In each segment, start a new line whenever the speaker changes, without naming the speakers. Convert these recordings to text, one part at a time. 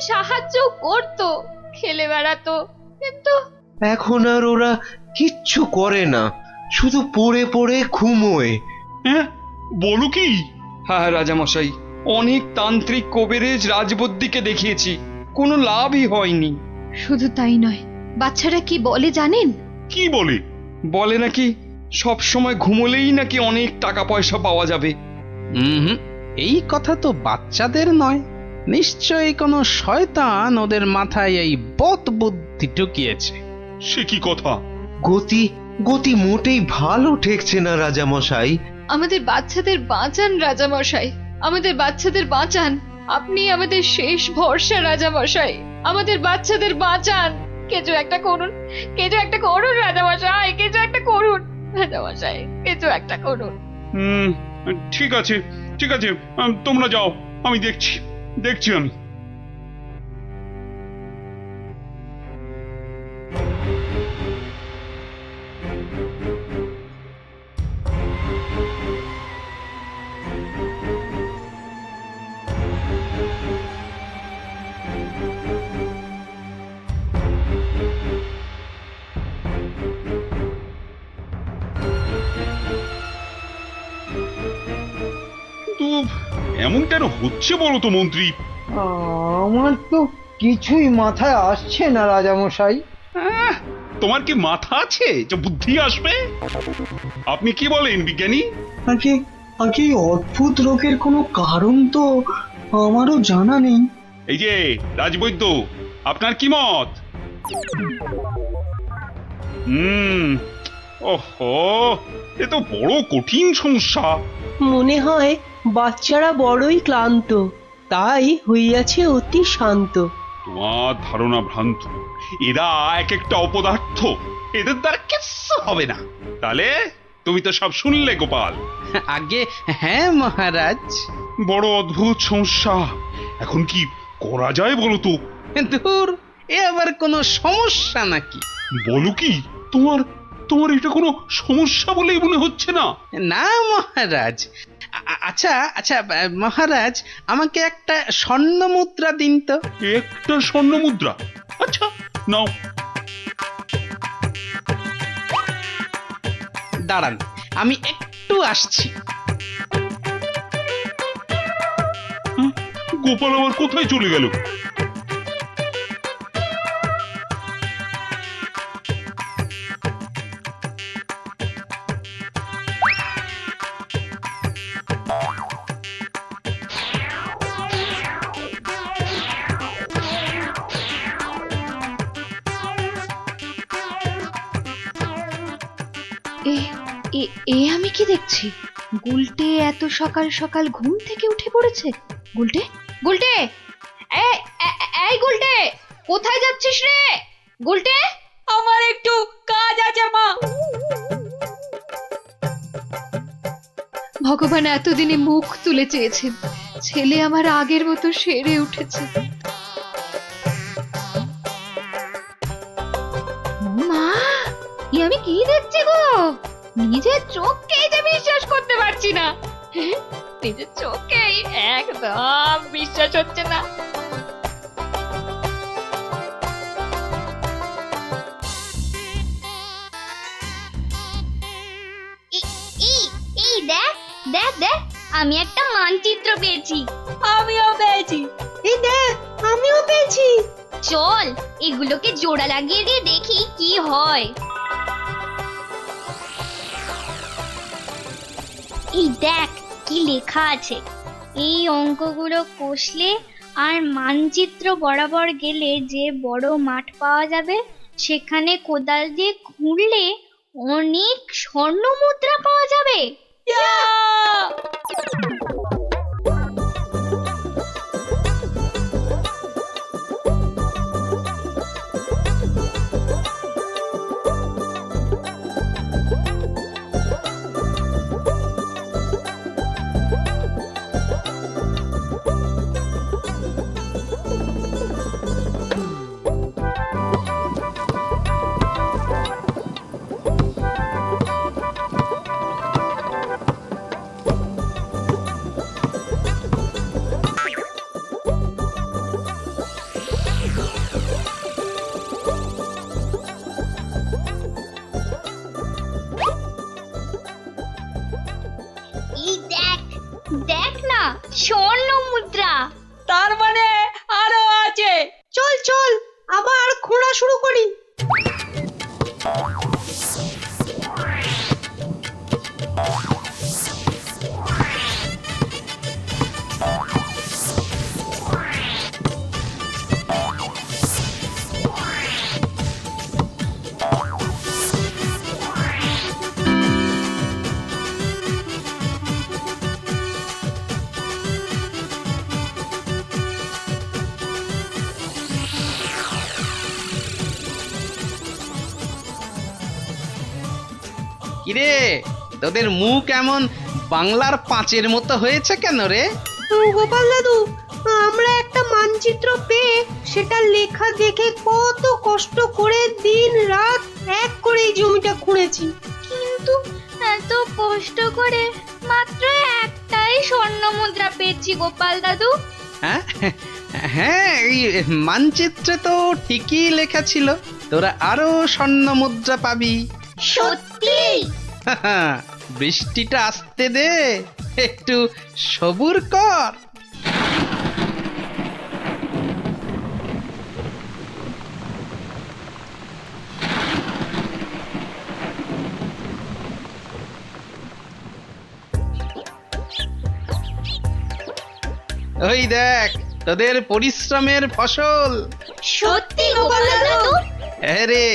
সাহায্য করতো, খেলে বেড়াতো, কিন্তু
এখন আর ওরা কিচ্ছু করে না, শুধু পড়ে পড়ে ঘুমোয়।
হ্যাঁ, বলো কি?
হ্যাঁ রাজামশাই, অনেক তান্ত্রিক কবিরাজ রাজবদ্যিকে দেখিয়েছি, কোনো লাভই হয়নি।
শুধু তাই নয়, বাচ্চারা কি বলে জানেন?
কি বলে?
বলে নাকি সব সময় ঘুমোলেই নাকি অনেক টাকা পয়সা পাওয়া যাবে।
হুম, এই কথা তো বাচ্চাদের নয়, নিশ্চয়ই কোনো শয়তান ওদের মাথায় এই বদ বুদ্ধি ঢুকিয়েছে।
সে কি কথা?
গতি গতি মোটেই ভালো ঠেকছে না রাজামশাই।
আমাদের বাচ্চাদের বাঁচান রাজামশাই, আমাদের বাচ্চাদের বাঁচান। আপনি আমাদের শেষ ভরসা রাজামশাই, আমাদের বাচ্চাদের বাঁচান। কিছু একটা করুন, কিছু একটা করুন রাজামশাই, কিছু একটা করুন রাজামশাই, কিছু একটা করুন।
হুম, ঠিক আছে, ঠিক আছে, তোমরা যাও, আমি দেখছি, দেখছি আমি। কিন্তু এমন কেন হচ্ছে বলো তো মন্ত্রী?
আমার তো কিছুই মাথায় আসছে না রাজামশাই।
আহ, তোমার কি মাথা আছে যে বুদ্ধি আসবে? আপনি কি বলেন বিজ্ঞানী?
আগে আগে এই অদ্ভুত রোগের কোনো কারণ তো আমারও জানা নেই।
এই যে রাজবৈদ্য, আপনার কি মত? ওহো, এ তো বড় কঠিন সমস্যা।
মনে হয় বাচ্চারা বড়ই ক্লান্ত, তাই হইয়াছে অতি শান্ত।
তোমার ধারণা ভ্রান্ত, এরা এক একটা অপদার্থ, এদের দ্বারা কিচ্ছু হবে না। তাহলে তুমি তো সব শুনলে গোপাল।
আগে হ্যাঁ মহারাজ।
বড় অদ্ভুত সমস্যা, এখন কি করা যায় বলো তো?
ধুর, এ আবার কোনো সমস্যা নাকি?
বলো কি, তোমার তোমার এটা কোনো সমস্যা বলেই মনে হচ্ছে না?
না মহারাজ। আচ্ছা আচ্ছা মহারাজ, আমাকে একটা স্বর্ণ মুদ্রা দিন তো।
একটা স্বর্ণ মুদ্রা? আচ্ছা, নাও।
দাঁড়ান, আমি একটু আসছি।
গোপাল আবার কোথায় চলে গেল?
আমি কি দেখছি? গুলটে এত সকাল সকাল ঘুম থেকে উঠে পড়েছে। গুলটে, গুলটে, এই গুলটে, কোথায় যাচ্ছিস রে? গুলটে,
আমার একটু কাজ আছে মা।
ভগবান এতদিনে মুখ তুলে চেয়েছেন, ছেলে আমার আগের মতো সেরে উঠেছে। মা, আমি কি দেখছি গো? নিজের চোখকেই যে বিশ্বাস করতে পারছি না। নিজের চোখেই একদম বিশ্বাস হচ্ছে না।
এই দেখ দেখ দেখ, আমি একটা মানচিত্র পেয়েছি।
আমিও পেয়েছি।
এই দেখ, আমিও পেয়েছি।
চল এগুলোকে জোড়া লাগিয়ে দিয়ে দেখি কি হয়। এই দেখ কি লেখা আছে। এই অঙ্কগুলো কষলে আর মানচিত্র বরাবর গেলে যে বড় মাঠ পাওয়া যাবে, সেখানে কোদাল দিয়ে খুঁড়লে অনেক স্বর্ণ মুদ্রা পাওয়া যাবে।
কিরে তোদের মুখ এমন বাংলার পাঁচের মতো হয়েছে কেন রে?
গোপাল দাদু, আমরা একটা মানচিত্র পেয়ে সেটা লেখা দেখে কত কষ্ট করে দিন রাত এক করে এই জমিটা খুঁড়েছি।
কিন্তু এত কষ্ট করে মাত্র একটাই স্বর্ণ মুদ্রা পেয়েছি গোপাল দাদু।
হ্যাঁ হ্যাঁ, এই মানচিত্রে তো ঠিকই লেখা ছিল তোরা আরো স্বর্ণ মুদ্রা পাবি।
সত্যি?
বৃষ্টিটা আসতে দে, একটু সবুর কর। ওই দেখ তোদের পরিশ্রমের ফসল।
সত্যি গোপাল দাদু?
হ্যাঁ রে,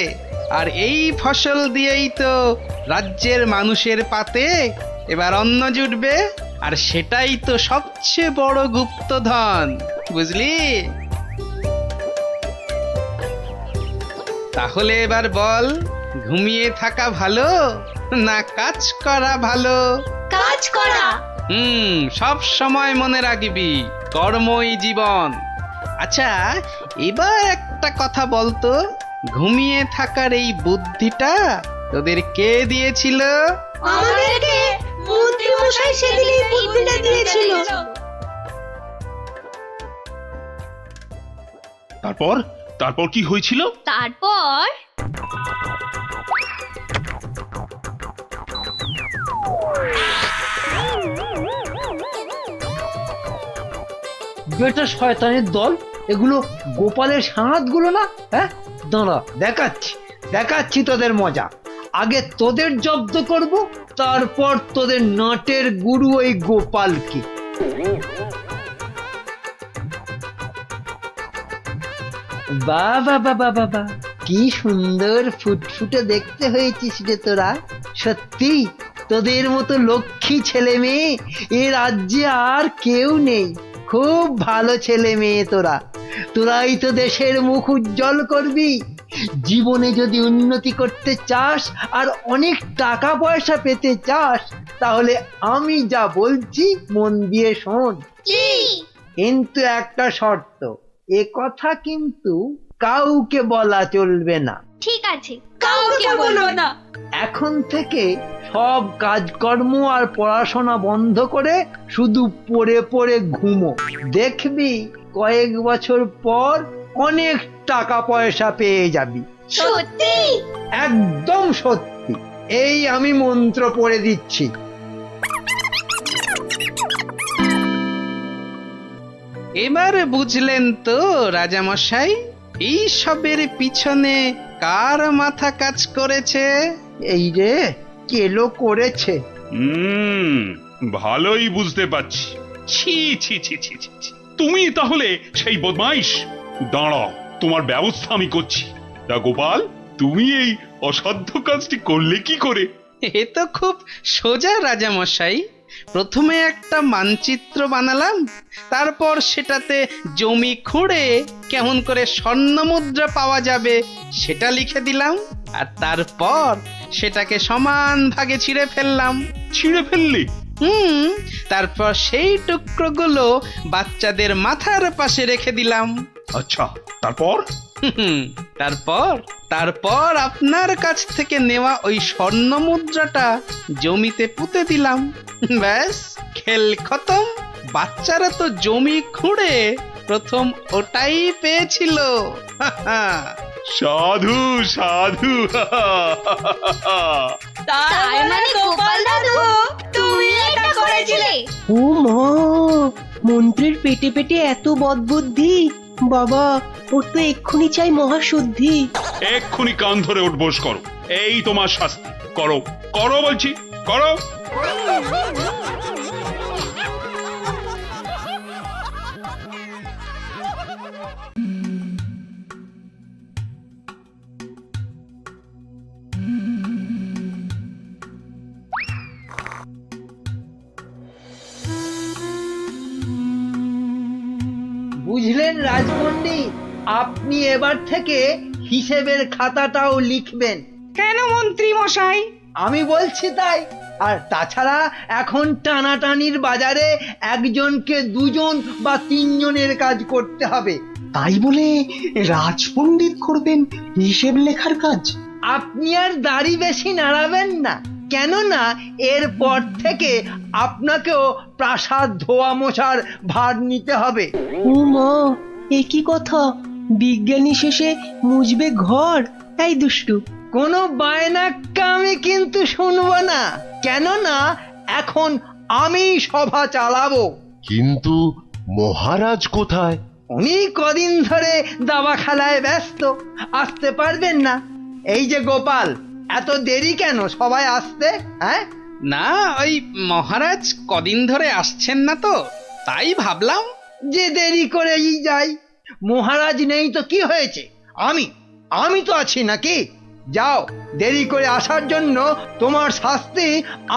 আর এই ফসল দিয়েই তো রাজ্যের মানুষের পাতে এবার অন্ন জুটবে, আর সেটাই তো সবচেয়ে বড় গুপ্তধন, বুঝলি? তাহলে এবার বল, ঘুমিয়ে থাকা ভালো না কাজ করা ভালো?
কাজ করা।
সব সময় মনে রাখবি, কর্মই জীবন। আচ্ছা, এবার একটা কথা বলতো, ঘুমিয়ে থাকার এই বুদ্ধিটা তোদের কে দিয়েছিল?
আমাদেরকে মন্ত্রী মশাই সেদিন এই বুদ্ধিটা দিয়েছিল।
তারপর তারপর কি হয়েছিল?
তারপর
বেটা শয়তানের দল, এগুলো গোপালের সাঁতগুলো না? হ্যাঁ, দাঁড়া দেখাচ্ছি দেখাচ্ছি তোদের মজা। আগে তোদের জব্দ করব, তারপর তোদের নাটের গুরু ওই গোপালকে। বাবা বাবা বাবা, কি সুন্দর ফুটফুটে দেখতে হয়েছিস রে তোরা। সত্যি তোদের মতো লক্ষ্মী ছেলে মেয়ে এ রাজ্যে আর কেউ নেই। খুব ভালো ছেলে মেয়ে তোরা, তোরাই তো দেশের মুখ উজ্জ্বল করবি। জীবনে যদি উন্নতি করতে চাস আর অনেক টাকা পয়সা পেতে চাস, তাহলে আমি যা বলছি মন দিয়ে শোন।
কি?
কিন্তু একটা শর্ত, এ কথা কিন্তু কাউকে বলা চলবে না।
ঠিক আছে,
কাউকে বলবো না।
এখন থেকে সব কাজকর্ম আর পড়াশোনা বন্ধ করে শুধু পড়ে পড়ে ঘুমো। দেখবি কয়েক বছর পর অনেক টাকা পয়সা পেয়ে যাবি।
সত্যি?
একদম সত্যি। এই আমি মন্ত্র পড়ে দিচ্ছি।
এবার বুঝলেন তো রাজামশাই, এই সবের পিছনে কার মাথা কাজ করেছে?
এই রে, কেলো করেছে।
ভালোই বুঝতে পারছি। ছি ছি ছি ছি ছি ছি। তুমি তাহলে সেই বদমাইশ। দাঁড়াও, তোমার ব্যবস্থা আমি করছি। তা গোপাল, তুমি এই অসাধ্য কাজটি করলে কি করে?
এ তো খুব সোজা রাজামশাই। প্রথমে একটা মানচিত্র বানালাম, তারপর সেটাতে জমি খুঁড়ে কেমন করে স্বর্ণ মুদ্রা পাওয়া যাবে সেটা লিখে দিলাম, আর তারপর সেটাকে সমান ভাগে ছিঁড়ে ফেললাম।
ছিঁড়ে ফেললে?
তারপর সেই টুকরোগুলো বাচ্চাদের মাথার পাশে রেখে দিলাম।
আচ্ছা, তারপর?
তারপর তারপর আপনার কাছ থেকে নেওয়া ওই স্বর্ণ মুদ্রাটা জমিতে পুঁতে দিলাম। ব্যাস, খেল খতম। বাচ্চারা তো জমি খুঁড়ে প্রথম ওটাই পেয়েছিল।
সাধু সাধু।
তার মানে গোপাল দাদু তুমি এটা করেছিলে?
ও মা, মন্ত্রীর পেটে পেটে এত বদবুদ্ধি! বাবা, ওর তো এক্ষুনি চাই মহাশুদ্ধি।
এক্ষুনি কান ধরে উঠবোস করো, এই তোমার শাস্তি। করো করো বলছি, করো।
বুঝলেন রাজপণ্ডিত, আপনি এবার থেকে হিসেবের খাতাটাও লিখবেন।
কেন মন্ত্রী মশাই?
আমি বলছি তাই। আর তাছাড়া এখন টানাটানির বাজারে একজনকে দুজন বা তিনজনের কাজ করতে হবে।
তাই বলে রাজপণ্ডিত করবেন হিসেব লেখার কাজ?
আপনি আর দাড়ি বেশি নাড়াবেন না, কেননা এরপর থেকে আপনাকেও প্রাসাদ ধোয়া মোছার ভার নিতে হবে।
ও মা, এ কি কথা! বিজ্ঞানী শেষে মুজবে ঘর? এই দুষ্টু,
কোনো বায়নাক্কা আমি কিন্তু শুনবো না, কেননা এখন আমি সভা চালাবো।
কিন্তু মহারাজ কোথায়?
উনি কদিন ধরে দাবা খেলায় ব্যস্ত, আসতে পারবেন না। এই যে গোপাল, এত দেরি কেন সবাই আসতে? হ্যাঁ,
না ওই মহারাজ কদিন ধরে আসছেন না তো, তাই ভাবলাম।
যে দেরি করেই যাই। মহারাজ নেই তো কি হয়েছে, আমি তো আছি নাকি? যাও, দেরি করে আসার জন্য তোমার শাস্তি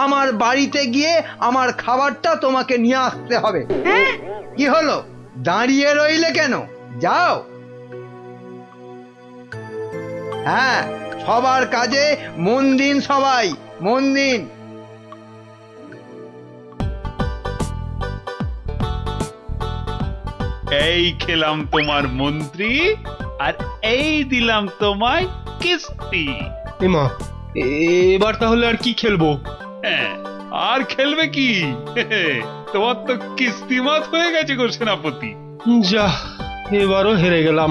আমার বাড়িতে গিয়ে আমার খাবারটা তোমাকে নিয়ে আসতে হবে। কি হলো, দাঁড়িয়ে রইলে কেন? যাও। হ্যাঁ, সবার কাজে মন দিন, সবাই মন দিন।
এই খেলাম তোমার মন্ত্রী, আর এই দিলাম তোমায় কিস্তি।
এমা, এবার তাহলে আর কি খেলবো?
হ্যাঁ, আর খেলবে কি? তোমার তো কিস্তিমাত হয়ে গেছে গো সেনাপতি।
যা, এবারও হেরে গেলাম।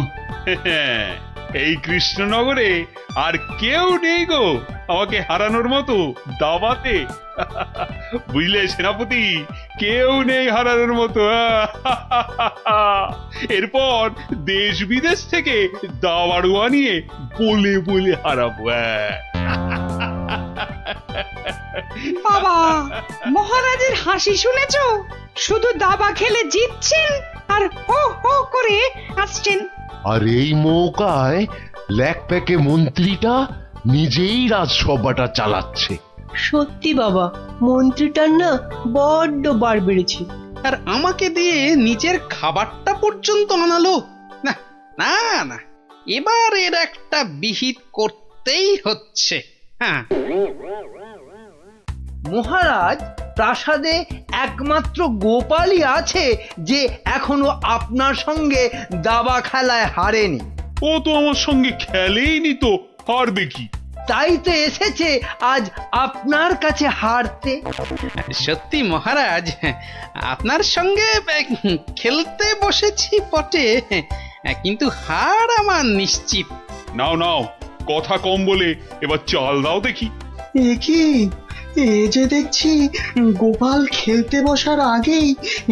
এই কৃষ্ণনগরে আর কেউ নেই গো আমাকে হারানোর মতো দাবাতে। বুঝলে সেনাপতি, কেউ নেই হারানোর মতো। এরপর দেশ বিদেশ থেকে দাবাড়ুয়া নিয়ে বলে বলে হারাবো।
বাবা, মহারাজের হাসি শুনেছো? শুধু দাবা খেলে জিতছেন আর হো হো করে আসছেন।
আর এই মৌকায় ল্যাকপ্যাকে মন্ত্রীটা নিজেই রাজসভাটা চালাচ্ছে।
সত্যি বাবা, মন্ত্রীটার না বড্ড বার বেড়েছে।
আর আমাকে দিয়ে নিজের খাবারটা পর্যন্ত আনালো। না না না, এবার এর একটা বিহিত করতেই হচ্ছে। হ্যাঁ,
মহারাজ, প্রাসাদে একমাত্র গোপালই আছে যে এখনো আপনার সঙ্গে দাবা খেলায় হারেনি।
ও তো আমার সঙ্গে খেলেইনি, তো হারবে কি?
তাই তো এসেছে আজ আপনার কাছে হারতে।
সত্যি মহারাজ, আপনার সঙ্গে খেলতে বসেছি বটে, কিন্তু হার আমার নিশ্চিত।
নাও নাও, কথা কম বলে এবার চাল দাও দেখি।
এ কি, এ যে দেখছি গোপাল খেলতে বসার আগেই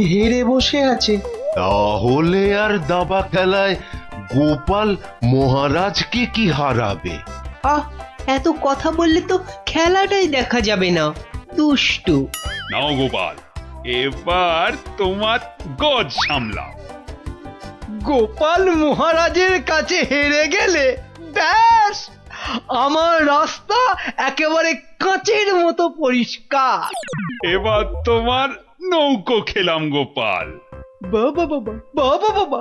হেরে বসে আছে।
তাহলে আর দাবা খেলায় গোপাল মহারাজকে কি হারাবে?
আহ, এত কথা বললে তো খেলাটাই দেখা যাবে না। দুষ্টু।
নাও গোপাল, এবার তোমার গজ সামলাও।
গোপাল মহারাজের কাছে হেরে গেলে ব্যাস, আমার রাস্তা একেবারে কাঁচের মতো পরিষ্কার।
এবার তোমার নৌকো খেলাম গোপাল।
বাবা বাবা বাবা বাবা,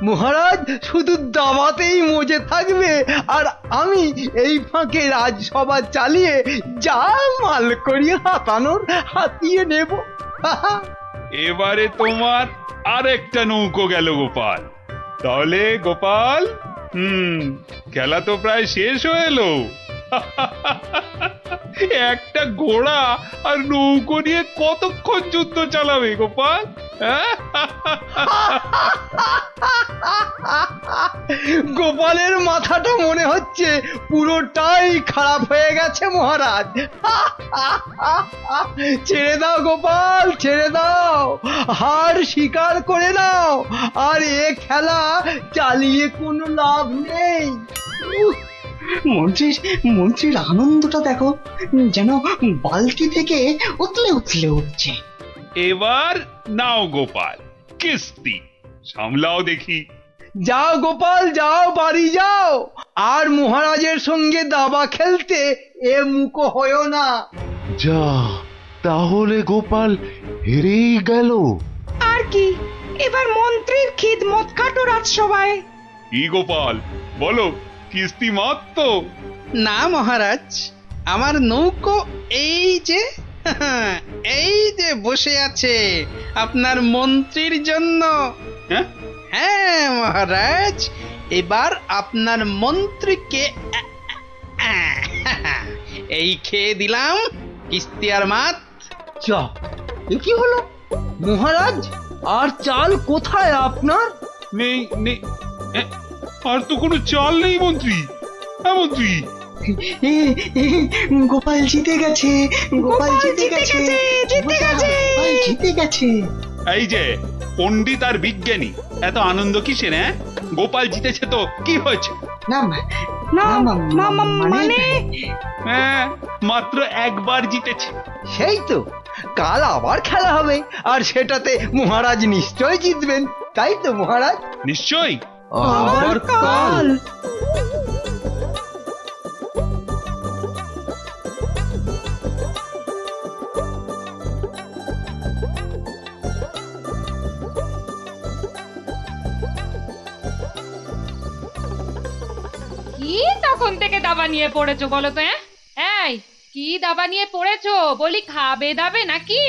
মহারাজ শুধু দাবাতেই মজে থাকবে আর আমি এই ফাঁকে রাজসভা চালিয়ে যা মাল করিয়ে হাতানোর হাতিয়ে নেব।
এবারে তোমার আরেকটা নৌকো গেল গোপাল। তাহলে গোপাল, খেলা তো প্রায় শেষ হয়ে এলো। একটা ঘোড়া আর নৌকো নিয়ে কতক্ষণ যুদ্ধ চালাবে গোপাল?
গোপালের মাথাটা মনে হচ্ছে পুরোটাই খারাপ হয়ে গেছে মহারাজ। ছেড়ে দাও গোপাল, ছেড়ে দাও, হার স্বীকার করে নাও, আর এ খেলা চালিয়ে কোনো লাভ নেই।
মন্ত্রীর আনন্দটা দেখো, যেন বালতি থেকে উতলে উতলে উঠছে।
এবার নাও গোপাল কিস্তি, সামলাও দেখি।
যাও গোপাল, যাও, বাড়ি যাও, আর মহারাজের সঙ্গে দাবা খেলতে এ মুখো হয়েও না।
যা, তাহলে গোপাল হেরেই গেল।
আর কি, এবার মন্ত্রীর খিদমত কাটো রাজসভায়।
কি গোপাল, বলো কিস্তি মাত্র?
না মহারাজ, আমার নৌকো এই যে এই যে বসে আছে আপনার মন্ত্রীর জন্য।
হ্যাঁ
হ্যাঁ মহারাজ, এবার আপনার মন্ত্রীকে এই খেয়ে দিলাম কিস্তি আর মাত।
চা এ কি হলো মহারাজ? আর চাল কোথায় আপনার?
নেই নেই আর তো কোনো চাল নেই মন্ত্রী। হ্যাঁ মন্ত্রী,
গোপাল জিতে গেছে, গোপাল জিতে গেছে, গোপাল জিতে গেছে।
এই যে পণ্ডিত আর বিজ্ঞানী, এত আনন্দ কিসের? হ্যাঁ, গোপাল জিতেছে তো কি হয়েছে?
না মানে
হ্যাঁ, মাত্র একবার জিতেছে।
সেই তো, কাল আবার খেলা হবে আর সেটাতে মহারাজ নিশ্চয় জিতবেন, তাই তো মহারাজ?
নিশ্চয়ই।
আবার কাল?
কি তখন থেকে দাবা নিয়ে পড়েছো বলো তো? এই কি দাবা নিয়ে পড়েছো? বলি খাবে দাবে নাকি?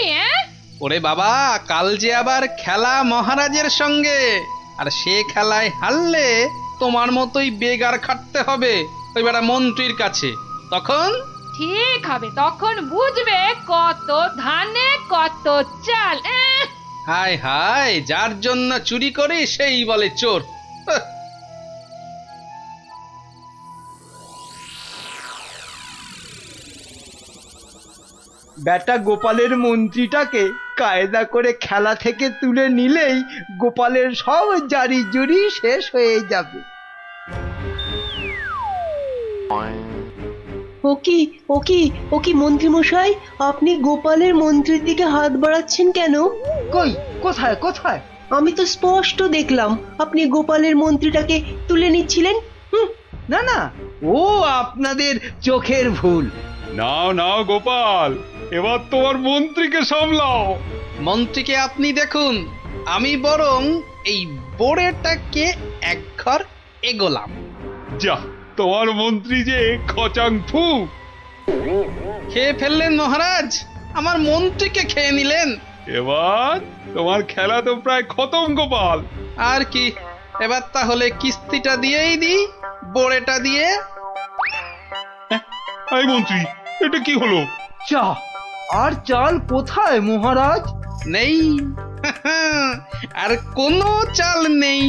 ওরে বাবা, কাল যে আবার খেলা মহারাজের সঙ্গে, আর সে খেলায় হারলে তোমার মতোই বেগার খাটতে হবে ওই বেটা মন্ত্রীর কাছে। তখন
ঠিক হবে, তখন বুঝবে কত ধানে কত চাল।
হায় হায়, যার জন্য চুরি করি সেই বলে চোর।
বেটা গোপালের মন্ত্রীটাকে কায়দা করে খেলা থেকে তুলে নিলেই গোপালের সব জারি জুরি শেষ হয়ে যাবে।
ও কি মন্ত্রী মশাই, আপনি গোপালের মন্ত্রীর দিকে হাত বাড়াচ্ছেন কেন?
কই, কোথায় কোথায়?
আমি তো স্পষ্ট দেখলাম আপনি গোপালের মন্ত্রীটাকে তুলে নিচ্ছিলেন।
না না, ও আপনাদের চোখের ভুল।
নাও নাও গোপাল, এবার তোমার মন্ত্রীকে সামলাও।
মন্ত্রীকে আপনি দেখুন, আমি বরং এই বোড়েটাকে এক ঘর এগোলাম।
যা, তোমার মন্ত্রী যে খচাং ফু।
খেয়ে ফেললেন মহারাজ, আমার মন্ত্রীকে খেয়ে নিলেন।
এবার তোমার খেলা তো প্রায় খতম গোপাল।
আর কি, এবার তাহলে কিস্তিটা দিয়েই দিই, বোড়েটা দিয়ে।
এই মন্ত্রী, এটা কি হলো?
চা আর চাল কোথায় মহারাজ?
নেই, আর কোনো চাল নেই,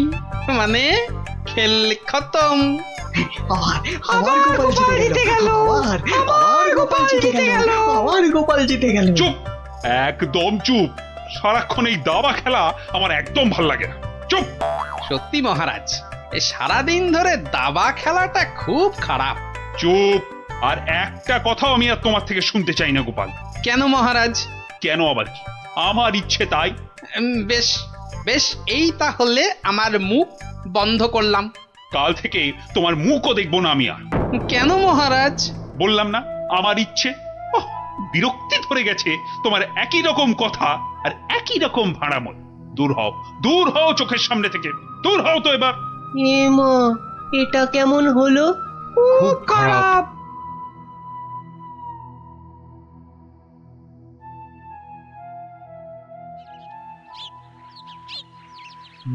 মানে খেল খতম।
আবার গোপাল জিতে গেল, আবার গোপাল জিতে গেল, আবার গোপাল জিতে গেল।
চুপ, একদম চুপ। সারাক্ষণ এই দাবা খেলা আমার একদম ভাল লাগে না। চুপ।
সত্যি মহারাজ, এই সারাদিন ধরে দাবা খেলাটা খুব খারাপ।
চুপ, আর একটা কথাও আমি আর তোমার থেকে শুনতে চাই না গোপাল।
কেন মহারাজ?
কেন আবার কি? আমার ইচ্ছে তাই।
বেশ বেশ, এই তাহলে আমার মুখ বন্ধ করলাম।
কাল থেকে তোমার মুখও দেখবো না আমি আর।
কেন মহারাজ?
বললাম না, আমার ইচ্ছে। বিরক্তি ধরে গেছে তোমার একই রকম কথা আর একই রকম ভাড়াময়। দূর হও, দূর হও চোখের সামনে থেকে, দূর হও তো এবার।
মা, এটা কেমন হলো?
খুব খারাপ।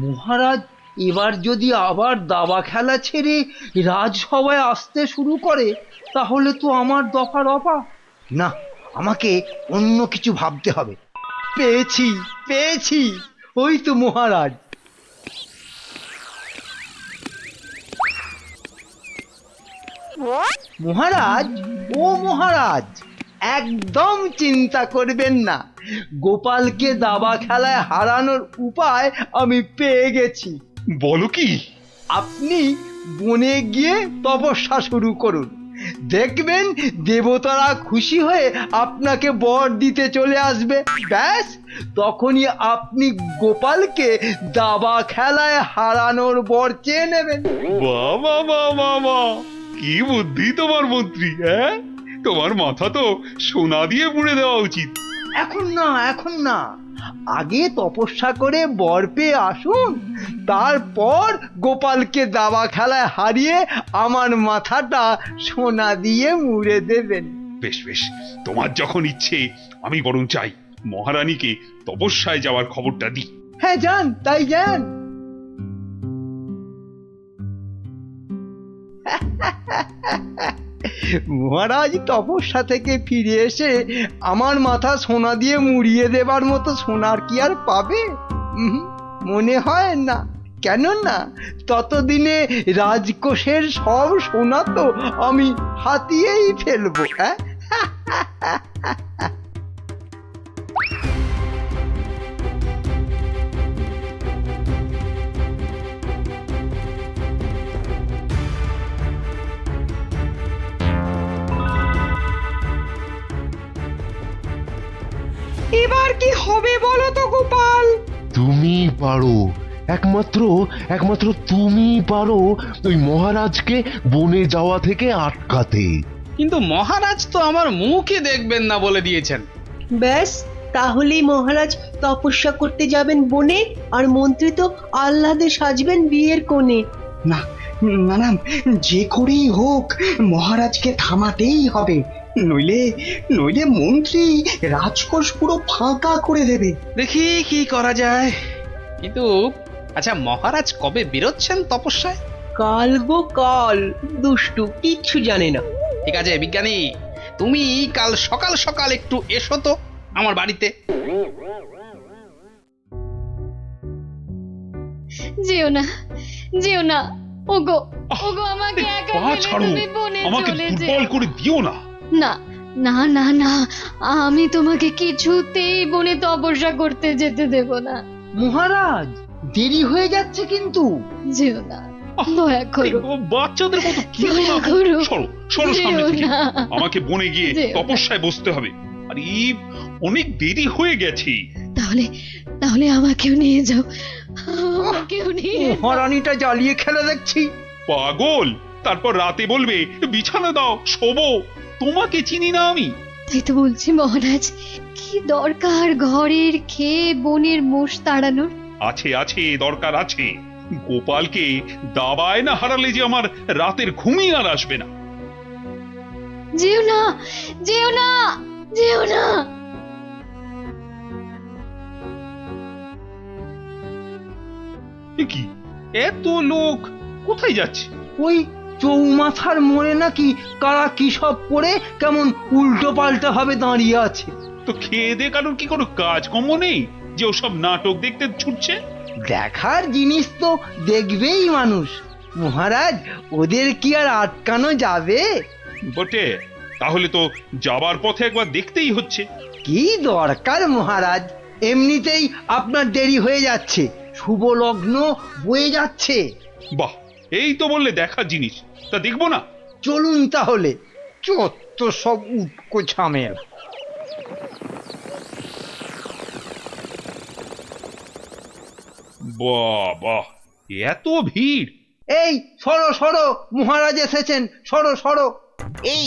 মহারাজ এবার যদি আবার দাবা খেলা ছেড়ে রাজসভায় আসতে শুরু করে তাহলে তো আমার দফা রফা। না, আমাকে অন্য কিছু ভাবতে হবে। পেয়েছি পেয়েছি, ওই তো মহারাজ। মহারাজ, ও মহারাজ, একদম চিন্তা করবেন না, গোপালকে দাবা খেলায় হারানোর উপায় আমি পেয়ে গেছি।
বলো কি?
আপনি বনে গিয়ে তপস্যা শুরু করুন, দেখবেন দেবতারা খুশি হয়ে আপনাকে বর দিতে চলে আসবে। ব্যাস, তখনই আপনি গোপালকে দাবা খেলায় হারানোর বর চেয়ে নেবেন।
বাবা বাবা বাবা, কি বুদ্ধি তোমার মন্ত্রী! হ্যাঁ, তোমার মাথা তো সোনা দিয়ে মুড়ে দেওয়া উচিত।
এখন না, এখন না, আগে তপস্যা করে বর পেয়ে আসুন, তারপর গোপালকে দাবা খেলায় হারিয়ে আমার মাথাটা সোনা দিয়ে মুড়ে দেবেন।
বেশ বেশ, তোমার যখন ইচ্ছে আমি বরং চাই মহারানীকে তপস্যায় যাওয়ার খবরটা দিই।
হ্যাঁ যান, তাই যান। মহারাজ তপস্যা থেকে ফিরে এসে আমার মাথা সোনা দিয়ে মুড়িয়ে দেবার মতো সোনার কি আর পাবে? মনে হয় না। কেননা ততদিনে রাজকোষের সব সোনা তো আমি হাতিয়েই ফেলবো। হ্যাঁ,
এবার কি হবে বলো তো গোপাল?
তুমি পারো, একমাত্র তুমি পারো ওই মহারাজকে বনে যাওয়া থেকে আটকাতে।
কিন্তু মহারাজ তো আমার মুখই দেখবেন না বলে দিয়েছেন।
ব্যাস, তাহলেই মহারাজ তপস্যা করতে যাবেন বনে, আর মন্ত্রী তো আহ্লাদে সাজবেন বিয়ের কোণে।
না না না, যে করেই হোক মহারাজকে থামাতেই হবে, নইলে নইলে মন্ত্রী রাজকোষ পুরো ফাঁকা করে দেবে।
দেখি কি করা যায়। কিন্তু আচ্ছা, মহারাজ কবে বেরোচ্ছেন তপস্যায়?
কাল গো কাল, দুষ্টু কিচ্ছু জানে না।
ঠিক আছে বিজ্ঞানী, তুমি কাল সকাল সকাল একটু এসো তো আমার বাড়িতে।
যেও না, যেও না, ওগো ওগো, আমাকে একা
পা
ফেলে
ছাড়ো,
তুমি বনে
আমাকে
চলে
দুর্বল
যেও
করে দিও না।
না না না না, আমি তোমাকে কিছুতেই বনে তপস্যা করতে যেতে দেব না।
মহারাজ দেরি হয়ে যাচ্ছে কিন্তু।
যেও না, দয়া করো,
বাচ্চাদের মতো কি
দয়া করো।
সরো সরো সামনে
যেও
থেকে।
না।
আমাকে বনে গিয়ে
যেও না।
তপস্যায় বসতে হবে। আর অনেক দেরি হয়ে গেছে।
তাহলে তাহলে আমাকেও নিয়ে যাও, আমাকেও নিয়ে যাও।
মহারানীটা জ্বালিয়ে খেলে দেখছি।
পাগল, তারপর রাতে বলবে বিছানা দাও, শোবো। তোমাকে চিনি না আমি।
তাই তো বলছি মহারাজ, কি দরকার ঘরের খেয়ে বনের মোষ তাড়ানোর?
আছে আছে, দরকার আছে। গোপালকে দাবায় না হারালে যে আমার রাতের ঘুমই আর আসবে না।
যেও না, যেও না, যেও না।
এ কি, এত লোক কোথায় যাচ্ছে?
ওই চৌমাথার মোড়ে নাকি কারা কি সব করে কেমন উল্টো পাল্টা ভাবে দাঁড়িয়ে আছে।
তো খেয়ে দে কারণ কি কোনো কাজকর্ম নেই যে ওসব নাটক দেখতে ছুটছে?
দেখার জিনিস তো দেখবেই মানুষ। মহারাজ, ওদের কি আর আটকানো যাবে?
বটে, তাহলে তো যাবার পথে একবার দেখতেই হচ্ছে।
কি দরকার মহারাজ, এমনিতেই আপনার দেরি হয়ে যাচ্ছে, শুভ লগ্ন বয়ে যাচ্ছে।
বাহ, এই তো বললে দেখার জিনিস, তা দেখবো না?
চলুন তাহলে। চত্ব সব উটকো ঝামেলা।
বাহ বাহ, এত ভিড়!
এই সরো সরো, মহারাজ এসেছেন, সরো সরো।
এই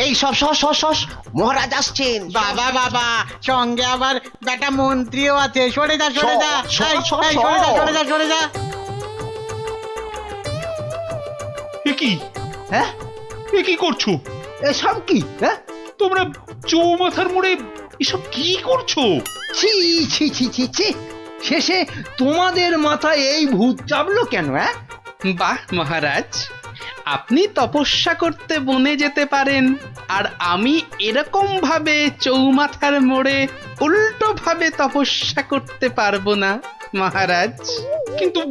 এই সব সস সস সস, মহারাজ আসছেন।
বাবা বাবা, সঙ্গে আবার বেটা মন্ত্রীও আছে। সরে যা সরে যা, এই, এই, সরে যা সরে যা সরে যা।
এ কি,
হ্যাঁ,
এ কি করছো
এসব কি? হ্যাঁ,
তোমরা? চৌমাথার মোড়ে এসব কি করছো?
ছি ছি ছি ছি ছি, শেষে তোমাদের মাথায় এই ভূত চাপলো কেন? হ্যাঁ,
বাহ মহারাজ, আপনি তপস্যা করতে বনে যেতে পারেন, আর আমি এরকম ভাবে চৌমাথার মোড়ে উল্টো ভাবে তপস্যা করতে পারবো না মহারাজ।
কিন্তু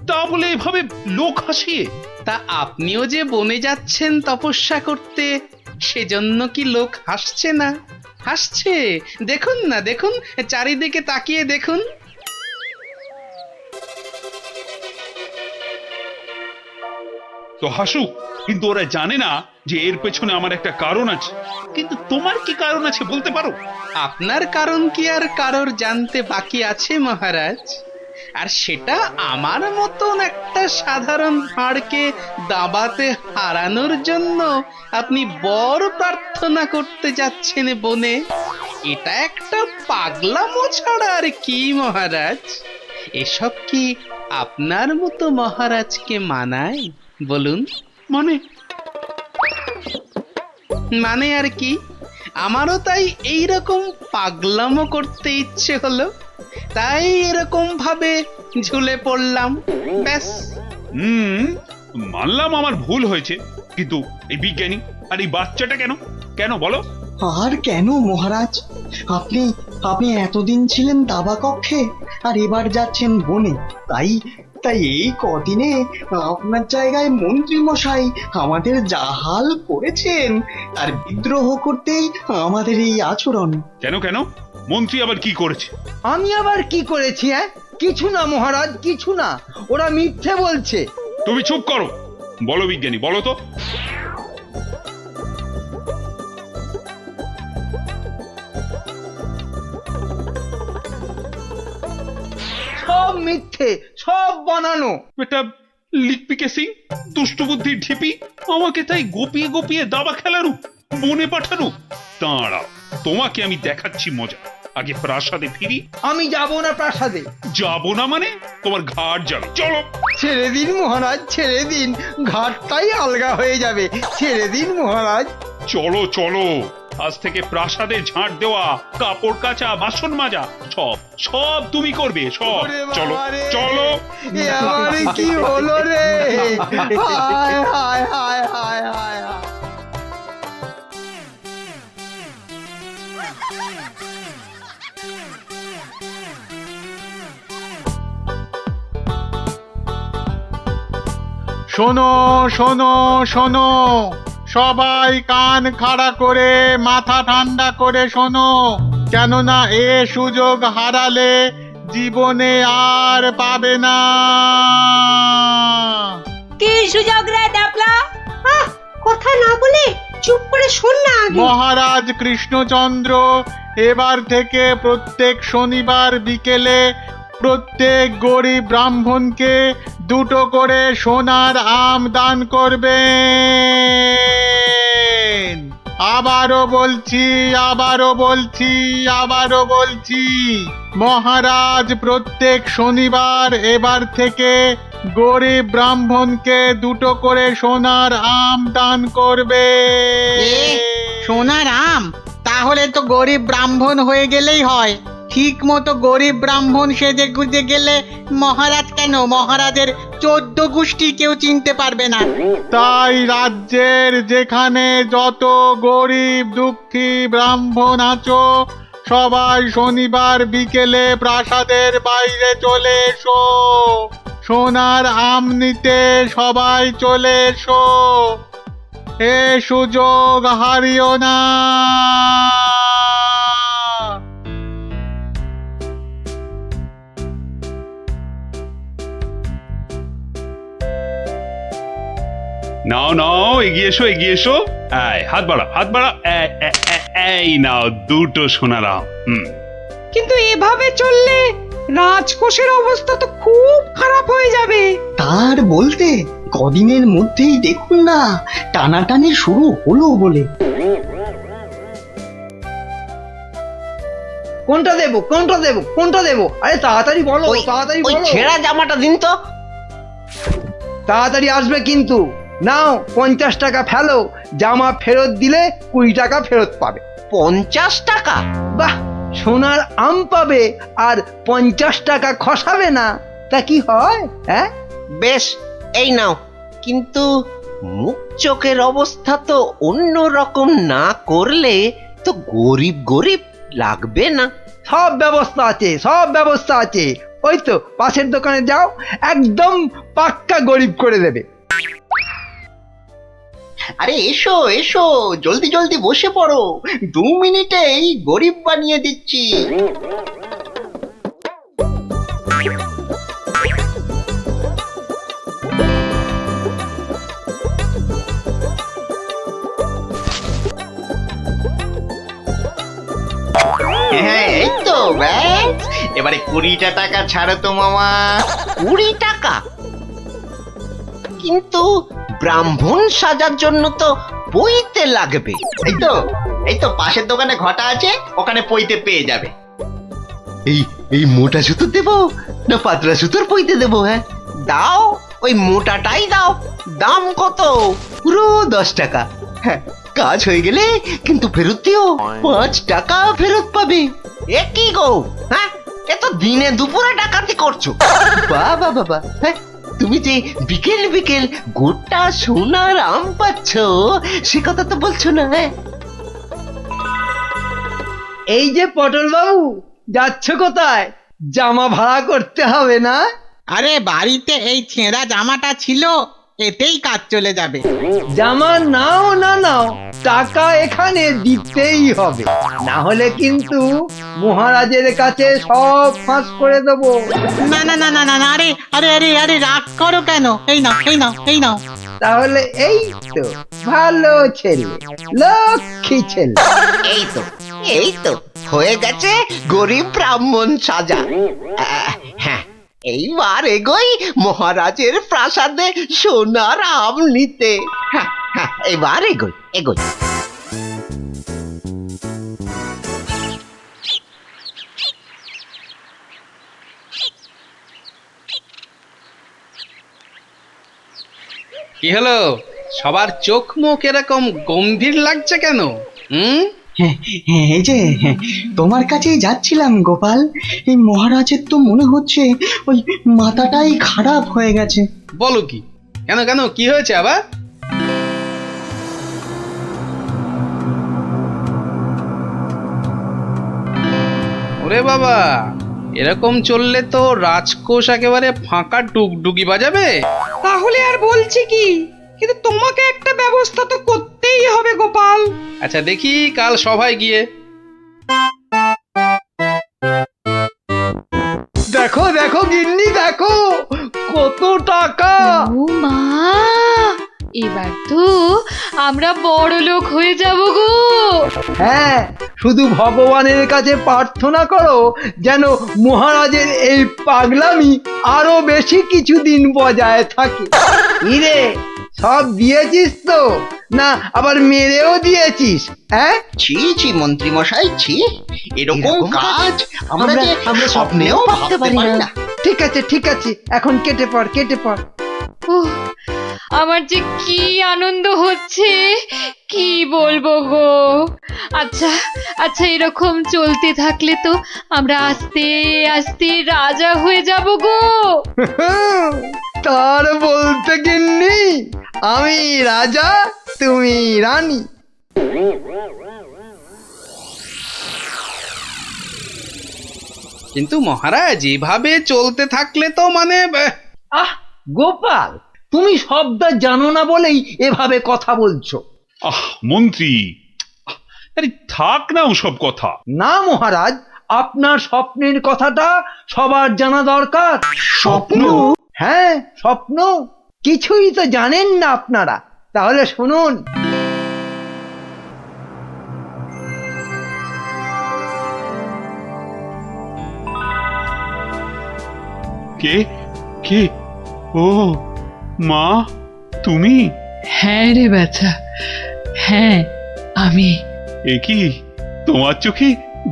তা বলে এভাবে লোক হাসিয়ে?
তা আপনিও যে বনে যাচ্ছেন তপস্যা করতে, সেজন্য কি লোক হাসছে না? হাসছে, দেখুন না, দেখুন, চারিদিকে তাকিয়ে দেখুন।
তো হাসুক, কিন্তু ওরা জানে না যে এর পেছনে আমার একটা কারণ আছে। কিন্তু তোমার কি কারণ আছে বলতে পারো?
আপনার কারণ কি আর কারোর জানতে বাকি আছে মহারাজ? আর সেটা আমার মতন একটা সাধারণ হাড়কে দাবাতে হারানোর জন্য আপনি বর প্রার্থনা করতে যাচ্ছেন বনে। এটা একটা পাগলামো ছাড়া আর কি মহারাজ? এসব কি আপনার মতো মহারাজকে মানায় বলুন?
মানে
মানে আর কি, আমারও তাই এইরকম পাগলামো করতে ইচ্ছে হলো, তাই এরকম ভাবে ঝুলে পড়লাম, ব্যাস।
মানলাম আমার ভুল হয়েছে, কিন্তু এই বিজ্ঞানী আর এই বাচ্চাটা কেন কেন বলো?
আর কেন মহারাজ, আপনি আপনি এতদিন ছিলেন দাবা কক্ষে আর এবার যাচ্ছেন বনে, তাই তাই এই কদিনে আপনার জায়গায় মন্ত্রী মশাই আমাদের জাহাল করেছেন, আর বিদ্রোহ করতেই আমাদের এই আচরণ।
কেন কেন মন্ত্রী আবার কি করেছে?
আমি আবার কি করেছি? কিছু না মহারাজ, কিছু না, ওরা মিথ্যে বলছে।
তুমি চুপ করো, বলো বিজ্ঞানী, বলো তো।
সব মিথ্যে, সব বানানো।
এটা লিকপিকে সিং, দুষ্ট বুদ্ধির ঢিপি, আমাকে তাই গোপিয়ে গোপিয়ে দাবা খেলানো, বনে পাঠানো। দাঁড়াও, তোমাকে আমি দেখাচ্ছি মজা। আগে প্রাসাদে ফিরি।
আমি যাব না প্রাসাদে।
যাব না মানে? তোমার ঘাট যাবে, চলো।
ছেড়ে দিন মহারাজ, ছেড়ে দিন, ঘাটটাই আলগা হয়ে যাবে, ছেড়ে দিন মহারাজ।
চলো চলো, আজ থেকে প্রাসাদে ঝাঁট দেওয়া, কাপড় কাচা, বাসন মাজা সব সব তুমি করবে, সব। চলো চলো।
এ আমার কি হলো রে? হায় হায় হায় হায় হায়।
শোনো শোনো শোনো, সবাই কান খাড়া করে মাথা ঠান্ডা করে শোনো, কেননা এ সুযোগ হারালে জীবনে আর পাবে না।
কি সুযোগ রে ডাবলা? কথা না বলে চুপ করে শোন না আগে।
মহারাজ কৃষ্ণচন্দ্র এবার থেকে প্রত্যেক শনিবার বিকেলে প্রত্যেক গরিব ব্রাহ্মণকে 2টো করে সোনার আম দান করবেন। আবারও বলছি, আবারও বলছি, আবারও বলছি, মহারাজ প্রত্যেক শনিবার এবার থেকে গরিব ব্রাহ্মণকে 2টো করে সোনার আম দান করবে।
সোনার আম? তাহলে তো গরিব ব্রাহ্মণ হয়ে গেলেই হয়। ঠিক মতো গরিব ব্রাহ্মণ সেজে গুজে গেলে মহারাজ কেন, মহারাজের 14 গোষ্ঠী কেউ চিনতে পারবে না।
তাই রাজ্যের যেখানে যত গরিব দুঃখী ব্রাহ্মণ আছো, সবাই শনিবার বিকেলে প্রাসাদের বাইরে চলে এসো, সোনার আম নিতে সবাই চলে এসো, এ সুযোগ হারিও না।
নাও নাও, এগিয়ে এসো, এগিয়ে এসো। হাত বাড়া, হাত বাড়া। এই নাও 2টো সোনার আম।
কিন্তু এভাবে চললে রাজকোষের অবস্থা তো খুব খারাপ হয়ে যাবে।
তার বলতে কদিনের মধ্যেই দেখুন না টানাটানি শুরু হলো বলে।
কোনটা দেবো, কোনটা দেবো, কোনটা দেবো? আরে তাড়াতাড়ি বলো, তাড়াতাড়ি বলো।
ছেঁড়া জামাটা দিন তো।
তাড়াতাড়ি আসবে কিন্তু। নাও 50 টাকা ফেলো, জামা ফেরত দিলে 20 টাকা ফেরত পাবে।
50 টাকা?
বাহ, সোনার আম পাবে আর 50 টাকা খসাবে না, তা কি হয়? হ্যাঁ
বেশ, এই নাও। কিন্তু মুখ চোখের অবস্থা তো অন্য রকম না করলে তো গরিব গরিব লাগবে না।
সব ব্যবস্থা আছে, সব ব্যবস্থা আছে। ওই তো পাশের দোকানে যাও, একদম পাক্কা গরিব করে দেবে।
আরে এসো এসো, জলদি জলদি বসে পড়ো, 2 মিনিটেই গরিব বানিয়ে দিচ্ছি। হ্যাঁ, এই তো ব্যাস, এবারে 20টা টাকা ছাড়ো তো মামা।
20 টাকা? কিন্তু ব্রাহ্মণ সাজার জন্য তো পইতে লাগবে।
এই তো পাশের দোকানে ঘটা আছে, ওখানে পইতে পেয়ে যাবে।
এই এই মোটা সুতো দেবো না পাতলা সুতোর পইতে দেবো? হ্যাঁ
দাও, ওই মোটাটাই দাও। দাম কত?
পুরো 10 টাকা।
হ্যাঁ,
কাজ হয়ে গেলে কিন্তু ফেরত দিও, 5 টাকা ফেরত পাবে। এ কি গো, হ্যাঁ এ তো দিনে দুপুরে ডাকাতি করছো। বাবা বাবা, হ্যাঁ তুমি যে বিকেল বিকেল গোটা সোনার আম পাচ্ছ সে কথা তো বলছো না। হ্যাঁ
এই যে পটল বাবু, যাচ্ছ কোথায়? জামা ভাড়া করতে হবে না?
আরে বাড়িতে এই ছেঁড়া জামাটা ছিল, এতেই কাজ চলে যাবে।
জামা নাও না নাও, টাকা এখানে দিতেই হবে, না হলে কিন্তু মহারাজের কাছে সব ফাঁস করে দেবো।
না না না না না না, আরে আরে আরে আরে রাগ করো কেন? এই নাও এই নাও এই নাও।
তাহলে এই তো ভালো ছেলে, লক্ষ্মী ছেলে।
এই তো হয়ে গেছে গরিব ব্রাহ্মণ সাজা। হ্যাঁ এইবার এগোই মহারাজের প্রাসাদে সোনার আম নিতে। হ্যাঁ হ্যাঁ এবার এগোই এগোই।
কি হলো, সবার চোখ মুখ এরকম গম্ভীর লাগছে কেন?
এই যে তোমার কাছেই যাচ্ছিলাম গোপাল। এই মহারাজের তো মনে হচ্ছে ওই মাথাটাই খারাপ হয়ে গেছে।
বলো কি? কেন কেন, কি হয়েছে আবার? ওরে বাবা, এরকম চললে তো রাজকোষ একেবারে ফাঁকা ডুগডুগি বাজাবে।
তাহলে আর বলছি কি, কিন্তু তোমাকে একটা ব্যবস্থা তো করতেই হবে গোপাল।
আচ্ছা দেখি কাল সভায় গিয়ে।
দেখো দেখো গিন্নি, দেখো কত টাকা।
ও মা, এবার তো আমরা বড় লোক হয়ে যাব গো।
হ্যাঁ, শুধু ভগবানের কাছে প্রার্থনা করো যেন মহারাজের এই পাগলামি আরো বেশি কিছুদিন বজায় থাকে। ইরে, সব দিয়েছিস তো, না আবার মেরেও দিয়েছিস? হ্যাঁ
ছি ছি মন্ত্রী মশাই, ছি, এরকম কাজ আমরা
স্বপ্নেও ভাবতে পারি না।
ঠিক আছে ঠিক আছে, এখন কেটে পড় কেটে পড়।
উহ, আমার যে কি আনন্দ হচ্ছে কি বলবো গো। আচ্ছা আচ্ছা, এরকম চলতে থাকলে তো আমরা আস্তে আস্তে রাজা হয়ে যাব গো।
তার বলতে গিন্নি, আমি রাজা তুমি রানী।
কিন্তু মহারাজ, এভাবে চলতে থাকলে তো মানে
আহ গোপাল, তুমি শব্দ জানো না বলেই এভাবে কথা বলছো।
মন্ত্রী, আরে থাক না ওসব কথা।
না মহারাজ, আপনার স্বপ্নের কথাটা সবার জানা দরকার।
স্বপ্ন?
হ্যাঁ স্বপ্ন, কিছুই তো জানেন না আপনারা। তাহলে শুনুন।
কে কে? ও মা, তুমি?
হ্যাঁ রে বাছা, হ্যাঁ আমি।
এ কি, তোমার চোখে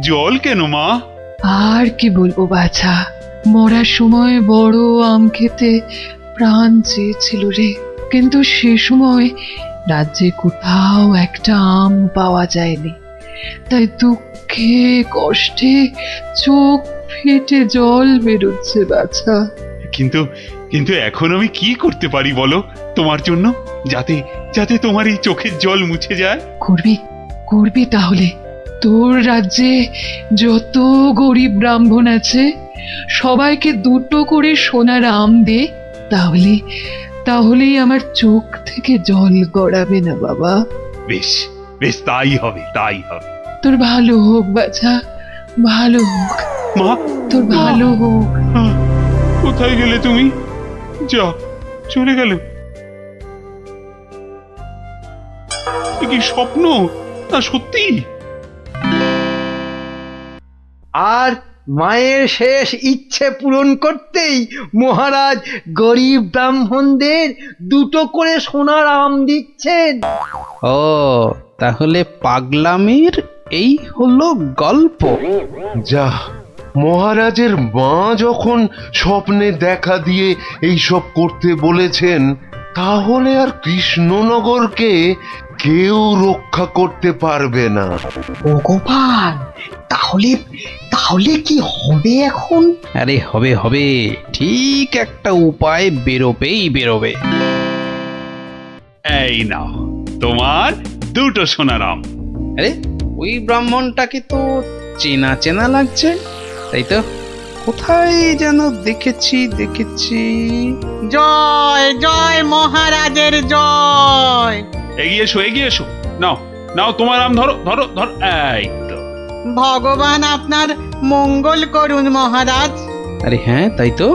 জল কেন মা?
আর কি বলবো বাছা, মরার সময় বড় আম খেতে প্রাণ চেয়েছিল রে, কিন্তু সে সময় রাজ্যে কোথাও একটা আম পাওয়া যায়নি। তাই দুঃখে কষ্টে চোখ ফেটে জল বেরোচ্ছে বাছা।
কিন্তু কিন্তু এখন আমি কি করতে পারি বলো তোমার জন্য, যাতে যাতে তোমার এই চোখের জল মুছে যায়?
করবি করবি তাহলে। তোর রাজ্যে যত গরিব ব্রাহ্মণ আছে সবাইকে 2টো করে সোনার আম দে, তাহলেই আমার চোখ থেকে জল গড়াবে না বাবা।
বেশ বেশ, তাই হবে তাই হবে।
তোর ভালো হোক বাছা, ভালো হোক
মা,
তোর ভালো হোক।
কোথায় গেলে তুমি? যা, চলে গেল। এ কি স্বপ্ন না সত্যি?
আর মায়ের শেষ ইচ্ছে পূরণ করতেই মহারাজ গরিব ব্রাহ্মণদের 2টো করে সোনার আম দিচ্ছেন।
ও, তাহলে পাগলামির এই হলো গল্প।
যা, মহারাজের মা যখন স্বপ্নে দেখা দিয়ে এইসব করতে বলেছেন, তাহলে আর কৃষ্ণনগরকে কেউ রক্ষা করতে পারবে না।
ও গোপাল, তাহলে তাহলে কি হবে এখন?
আরে হবে হবে, ঠিক একটা উপায় বেরোবে।
এই নাও তোমার দুটো সোনার আম।
আরে ওই ব্রাহ্মণটাকে তো চেনা চেনা লাগছে, তাই তো? কোথায় যেন দেখেছি।
জয় জয় মহারাজের জয়।
এগিয়ে এসো। নাও নাও তোমার আম, ধরো। এই তো।
ভগবান আপনার মঙ্গল করুন মহারাজ।
আরে হ্যাঁ, তাই তো,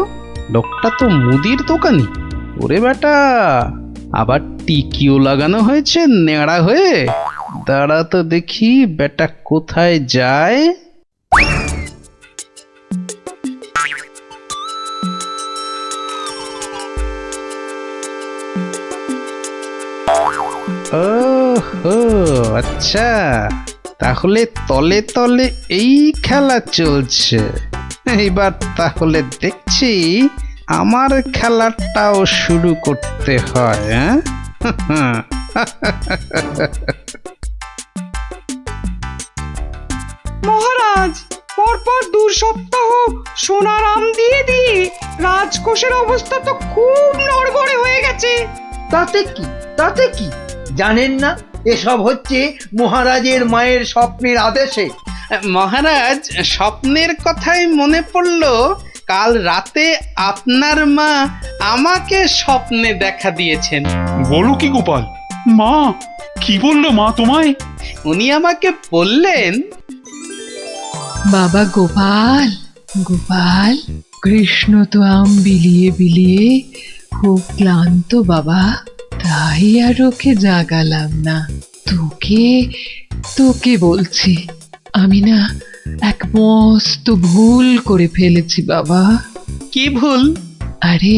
লোকটা তো মুদির দোকানি। ওরে বেটা, আবার টিকিও লাগানো হয়েছে নেড়া হয়ে। দাঁড়া তো দেখি বেটা কোথায় যায়। ওহো, আচ্ছা, তাহলে তলে তলে এই খেলা চলছে। এইবার তাহলে দেখছি আমার খেলাটাও শুরু করতে হয়।
মহারাজ, পরপর 2 সপ্তাহ সোনার আম দিয়ে রাজকোষের অবস্থা তো খুব নড়বড়ে হয়ে গেছে।
তাতে কি জানেন না, এসব হচ্ছে মহারাজের মায়ের স্বপ্নের আদেশে।
মহারাজ, স্বপ্নের কথাই মনে পড়লো, কাল রাতে আপনার মা আমাকে স্বপ্নে দেখা দিয়েছেন।
বলো কি গোপাল? মা কি বললো মা তোমায়?
উনি আমাকে বললেন,
বাবা গোপাল, কৃষ্ণ তো আম বিলিয়ে খুব ক্লান্ত বাবা, তাই আর ওকে জাগালাম না। তোকে বলছি, আমি না এক মস্ত ভুল করে ফেলেছি বাবা।
কি ভুল?
আরে,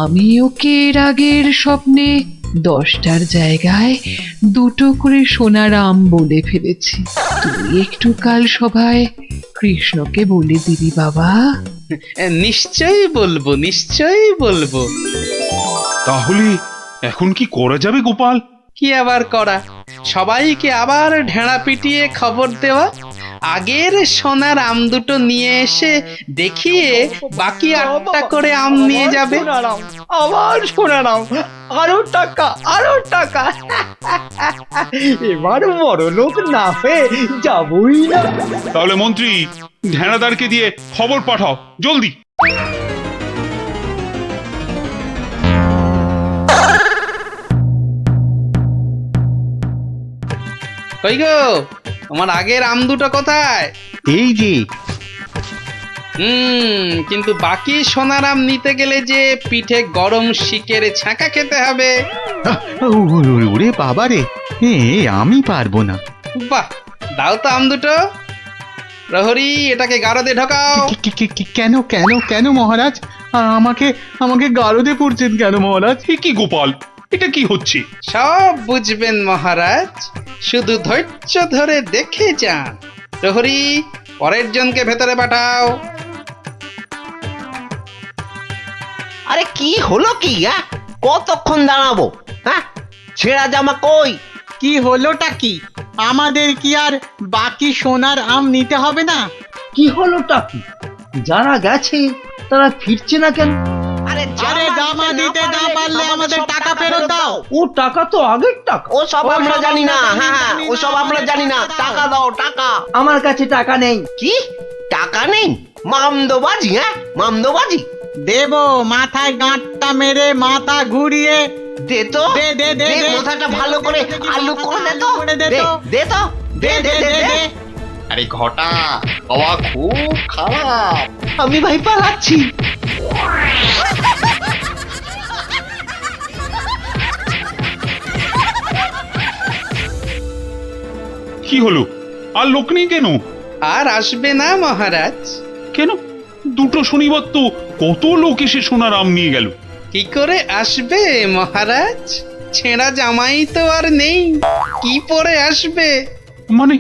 আমি ওকে এর আগের স্বপ্নে 10টার জায়গায় 2টো করে সোনার আম বলে ফেলেছি। তুই একটু কাল সভায় কৃষ্ণকে বলে দিবি বাবা।
নিশ্চয়ই বলবো।
তাহলে এখন কি করা যাবে গোপাল?
কি আবার করা, সবাইকে আবার ঢেঁড়া পিটিয়ে খবর দেওয়া, আগের সোনার আম দুটো নিয়ে এসে দেখিয়ে বাকি 8টা করে আম নিয়ে যাবে।
আবার সোনার আম, আরো টাকা। এবার বড় লোক না হয়ে যাবই না।
তাহলে মন্ত্রী, ঢেঁড়াদারকে দিয়ে খবর পাঠাও জলদি।
কই গো, তোমার আগের আম দুটো কোথায়?
এই যে।
কিন্তু বাকি সোনার আম নিতে গেলে যে পিঠে গরম শিকের ছাঁকা খেতে হবে।
ওরে বাবা রে, আমি পারবো না।
বাহ, দাও তো আম দুটো। প্রহরী, এটাকে গারদে ঢোকাও।
কেন মহারাজ? আমাকে গারদে পড়ছেন কেন মহারাজ?
কি গোপাল, এটা কি হচ্ছে?
সব বুঝবেন মহারাজ, শুধু ধৈর্য ধরে দেখে যান। প্রহরী, পরের জনকে ভেতরে পাঠাও।
আরে কি হলো কি? কতক্ষণ দাঁড়াবো? ছেঁড়া জামা কই?
কি হলোটা কি? আমাদের কি আর বাকি সোনার আম নিতে হবে না?
কি হলোটা কি? যারা গেছে তারা ফিরছে না কেন?
আরে
জামা দিতে না পারলে আমাদের টাকা ফেরত দাও।
ও টাকা তো আগের টাকা।
ও সব আমরা জানি না। ও সব আমরা জানি না। টাকা দাও, টাকা।
আমার কাছে টাকা নেই।
কি টাকা নেই? মামদোবাজি
দেবো, মাথায় গাঁটটা মেরে মাথা ঘুরিয়ে
দে তো।
দে
মাথাটা ভালো করে আলু করে দে তো। আরে ঘটা, বাবা খুব খারাপ। আমি ভাই পালাচ্ছি।
কি হলো? আর লোক নেই কেন?
আর আসবে না মহারাজ।
কেন? 2টো শনিবার তো কত লোক এসে সোনার আম নিয়ে গেল।
কি করে আসবে মহারাজ? ছেঁড়া জামাই তো আর নেই, কি পরে আসবে?
মানে?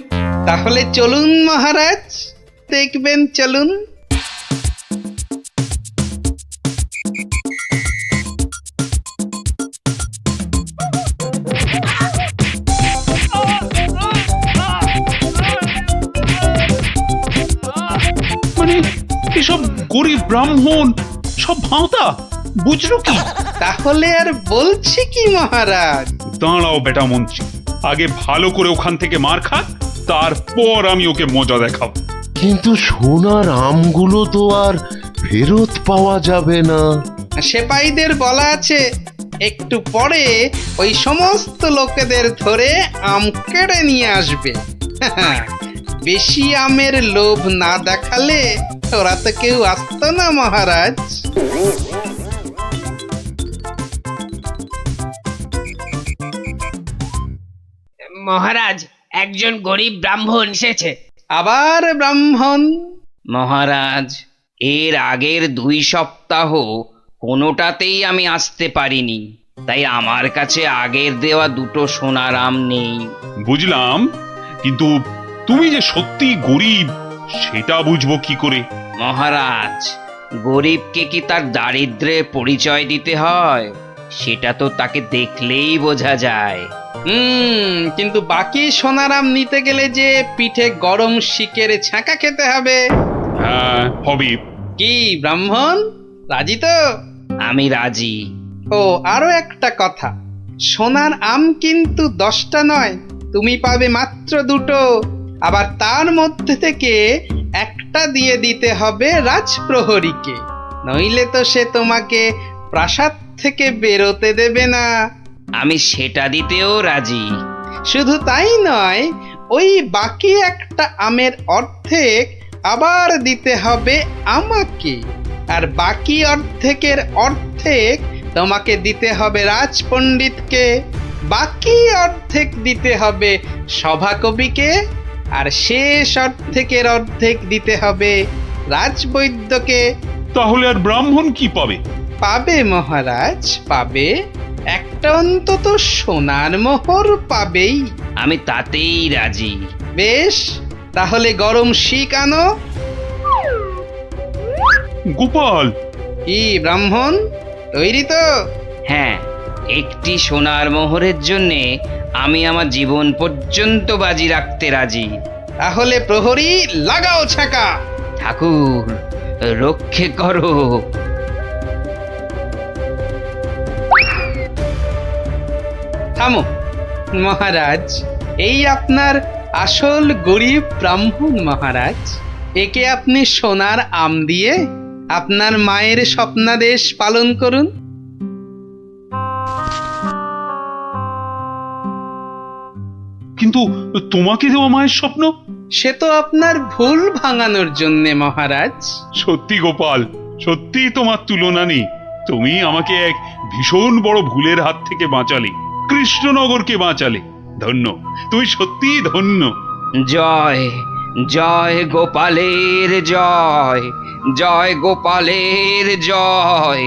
তাহলে চলুন মহারাজ, দেখবেন, চলুন।
ব্রাহ্মণ সব ভাঁতা, বুঝলো কি?
তাহলে আর বলছি কি মহারাজ?
দাঁড়াও বেটা মন্ত্রী, আগে ভালো করে ওখান থেকে মার খা, তারপর আমি ওকে মজা দেখাবো।
কিন্তু সোনার আমগুলো তো আর ফেরত পাওয়া যাবে না।
সেপাইদের বলা আছে একটু পরে ওই সমস্ত লোকেদের ধরে আম কেড়ে নিয়ে আসবে। বেশি আমের লোভ না দেখালে ওরা তো কেউ আসতো না মহারাজ।
মহারাজ, একজন গরিব ব্রাহ্মণ এসেছে।
আবার ব্রাহ্মণ?
মহারাজ, এর আগের 2 সপ্তাহ কোনোটাতেই আমি আসতে পারিনি, তাই আমার কাছে আগের দেওয়া 2টো সোনার আম নেই।
বুঝলাম, কিন্তু তুমি যে সত্যি গরিব সেটা বুঝবো কি করে?
মহারাজ, গরিবকে কি তার দারিদ্র্যের পরিচয় দিতে হয়? সেটা তো তাকে দেখলেই বোঝা যায়।
কিন্তু বাকি সোনার আম নিতে গেলে যে পিঠে গরম শিকের ছাঁকা খেতে হবে।
হ্যাঁ, হবে।
কি ব্রাহ্মণ, রাজি তো?
আমি রাজি।
ও আরো একটা কথা, সোনার আম কিন্তু 10টা নয়, তুমি পাবে মাত্র 2টো। আবার তার মধ্যে থেকে একটা দিয়ে দিতে হবে রাজপ্রহরীকে, নইলে তো সে তোমাকে প্রাসাদ থেকে বেরোতে দেবে না।
আমি সেটা দিতেও রাজি।
শুধু তাই নয়, ওই বাকি একটা আমের অর্ধেক আবার দিতে হবে আমাকে, আর বাকি অর্ধেকের অর্ধেক তোমাকে দিতে হবে রাজপণ্ডিতকে, বাকি অর্ধেক দিতে হবে সভাকবিকে, আর শেষ অর্ধেকের অর্ধেক দিতে হবে রাজবৈদ্যকে।
তাহলে আর ব্রাহ্মণ কি পাবে?
পাবে মহারাজ, পাবে একটা অন্তত সোনার মোহর পাবেই।
আমি তাতেই রাজি।
বেশ, তাহলে গরম শিক আনো।
গোপাল!
কি ব্রাহ্মণ, তৈরি তো?
হ্যাঁ, একটি সোনার মোহরের জন্যে আমি আমার জীবন পর্যন্ত বাজি রাখতে রাজি।
তাহলে প্রহরী লাগাও ছাকা।
ঠাকুর, রক্ষে করো।
থামো মহারাজ, এই আপনার আসল গরিব ব্রাহ্মণ মহারাজ। একে আপনি সোনার আম দিয়ে আপনার মায়ের স্বপ্নাদেশ পালন করুন।
কিন্তু তোমাকে দেওয়া মায়ের স্বপ্ন?
সে তো আপনার ভুল ভাঙানোর জন্যে মহারাজ।
সত্যি গোপাল, সত্যি তোমার তুলনা নেই। তুমি আমাকে এক ভীষণ বড় ভুলের হাত থেকে বাঁচালে, কৃষ্ণনগরকে বাঁচালে। ধন্য, তুমি সত্যিই ধন্য।
জয় জয় গোপালের জয়, জয় গোপালের জয়।